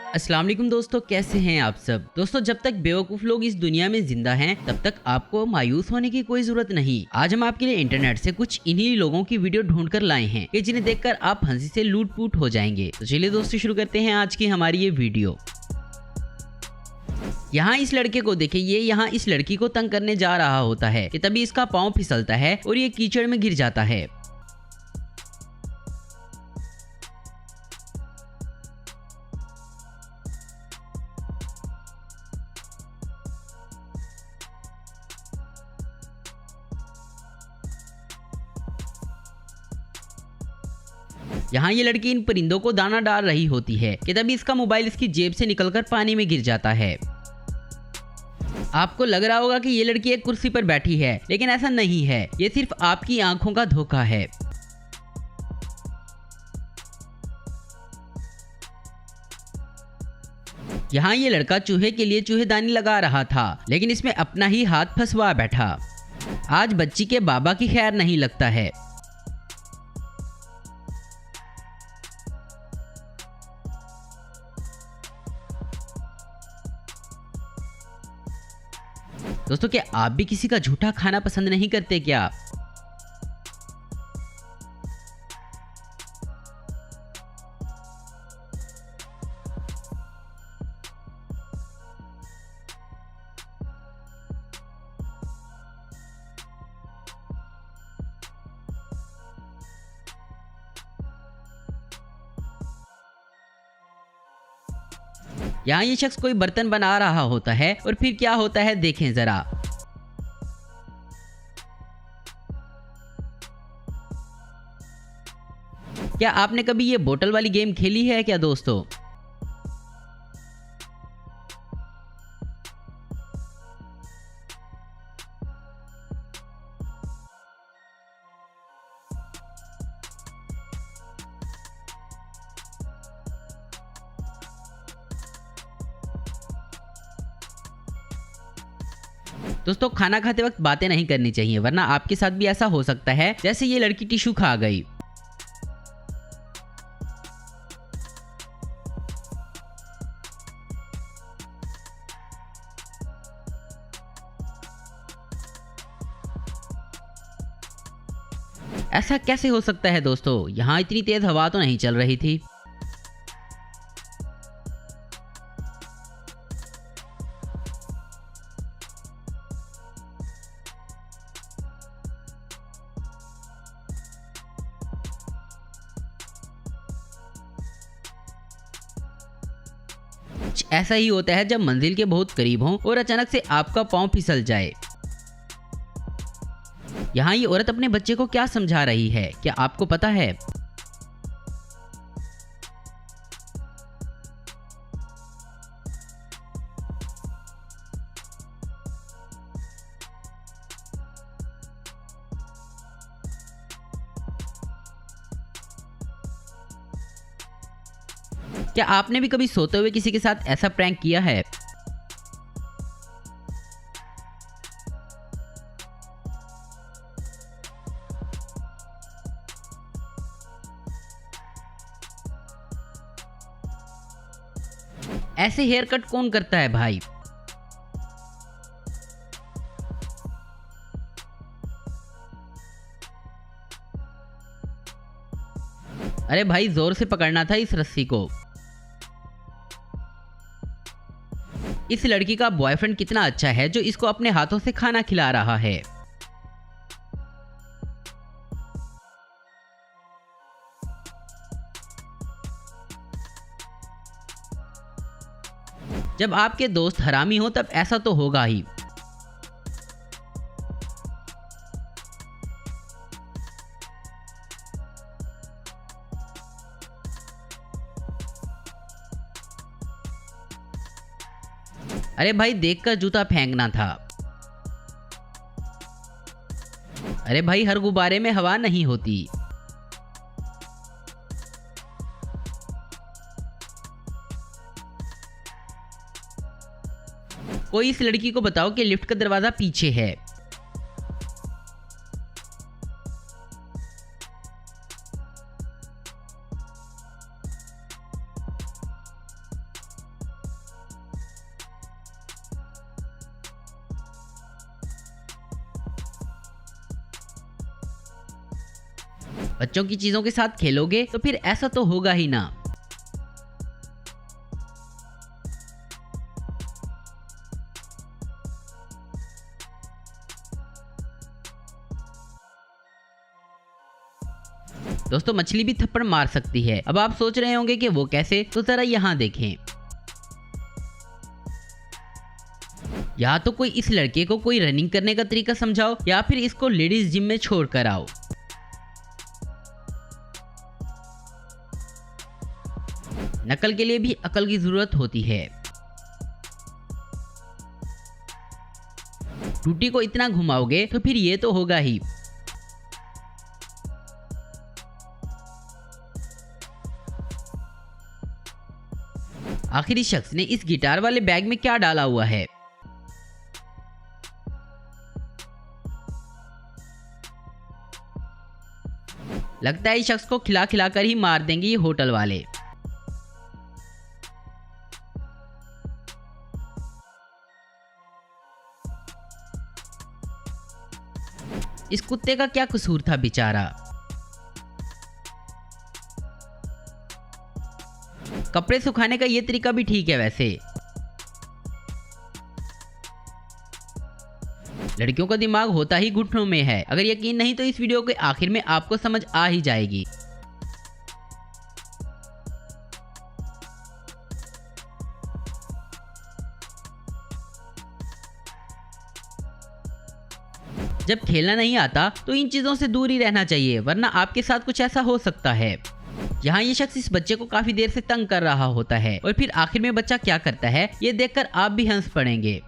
अस्सलाम वालेकुम दोस्तों, कैसे हैं आप सब। दोस्तों, जब तक बेवकूफ लोग इस दुनिया में जिंदा हैं तब तक आपको मायूस होने की कोई जरूरत नहीं। आज हम आपके लिए इंटरनेट से कुछ इन्हीं लोगों की वीडियो ढूंढ कर लाए हैं कि जिन्हें देखकर आप हंसी से लूट पुट हो जाएंगे। तो चलिए दोस्तों, शुरू करते हैं आज की हमारी ये वीडियो। यहाँ इस लड़के को देखिए, ये यहाँ इस लड़की को तंग करने जा रहा होता है कि तभी इसका पाँव फिसलता है और ये कीचड़ में गिर जाता है। यहाँ ये लड़की इन परिंदों को दाना डाल रही होती है कि तभी इसका मोबाइल इसकी जेब से निकलकर पानी में गिर जाता है। आपको लग रहा होगा कि ये लड़की एक कुर्सी पर बैठी है, लेकिन ऐसा नहीं है, ये सिर्फ आपकी आंखों का धोखा है। यहाँ ये लड़का चूहे के लिए चूहेदानी लगा रहा था, लेकिन इसमें अपना ही हाथ फंसवा बैठा। आज बच्ची के बाबा की खैर नहीं लगता है। दोस्तों, क्या आप भी किसी का झूठा खाना पसंद नहीं करते क्या? यहाँ ये शख्स कोई बर्तन बना रहा होता है और फिर क्या होता है देखें जरा। क्या आपने कभी ये बोतल वाली गेम खेली है क्या दोस्तों? दोस्तों, खाना खाते वक्त बातें नहीं करनी चाहिए, वरना आपके साथ भी ऐसा हो सकता है जैसे ये लड़की टिश्यू खा गई। ऐसा कैसे हो सकता है दोस्तों? यहाँ इतनी तेज हवा तो नहीं चल रही थी। ऐसा ही होता है जब मंजिल के बहुत करीब हो और अचानक से आपका पाँव फिसल जाए। यहाँ ये औरत अपने बच्चे को क्या समझा रही है, क्या आपको पता है? क्या आपने भी कभी सोते हुए किसी के साथ ऐसा प्रैंक किया है? ऐसे हेयर कट कौन करता है भाई? अरे भाई, जोर से पकड़ना था इस रस्सी को। इस लड़की का बॉयफ्रेंड कितना अच्छा है जो इसको अपने हाथों से खाना खिला रहा है। जब आपके दोस्त हरामी हो तब ऐसा तो होगा ही। अरे भाई, देखकर जूता फेंकना था। अरे भाई, हर गुब्बारे में हवा नहीं होती। कोई इस लड़की को बताओ कि लिफ्ट का दरवाजा पीछे है। बच्चों की चीजों के साथ खेलोगे तो फिर ऐसा तो होगा ही ना। दोस्तों मछली भी थप्पड़ मार सकती है। अब आप सोच रहे होंगे कि वो कैसे, तो जरा यहाँ देखें। या तो कोई इस लड़के को कोई रनिंग करने का तरीका समझाओ या फिर इसको लेडीज जिम में छोड़ कर आओ। नकल के लिए भी अकल की जरूरत होती है। टूटी को इतना घुमाओगे तो फिर ये तो होगा ही। आखिरी शख्स ने इस गिटार वाले बैग में क्या डाला हुआ है? लगता है इस शख्स को खिला खिला कर ही मार देंगे ये होटल वाले। इस कुत्ते का क्या कसूर था बेचारा। कपड़े सुखाने का ये तरीका भी ठीक है वैसे। लड़कियों का दिमाग होता ही घुटनों में है। अगर यकीन नहीं तो इस वीडियो के आखिर में आपको समझ आ ही जाएगी। जब खेलना नहीं आता तो इन चीजों से दूर ही रहना चाहिए, वरना आपके साथ कुछ ऐसा हो सकता है। यहाँ ये शख्स इस बच्चे को काफी देर से तंग कर रहा होता है और फिर आखिर में बच्चा क्या करता है ये देखकर आप भी हंस पड़ेंगे।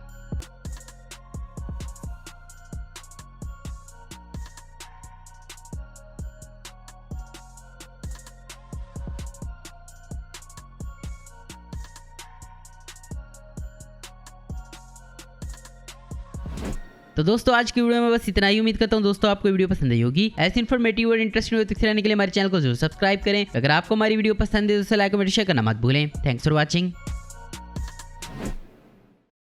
तो दोस्तों आज की वीडियो में बस इतना ही। उम्मीद करता हूँ दोस्तों आपको वीडियो पसंद आई होगी। ऐसी इन्फॉर्मेटिव और इंटरेस्टिंग वीडियो देखते रहने के लिए हमारे चैनल को जरूर सब्सक्राइब करें। अगर आपको हमारी वीडियो पसंद है तो लाइक कमेंट शेयर करना मत भूलें। Thanks for watching.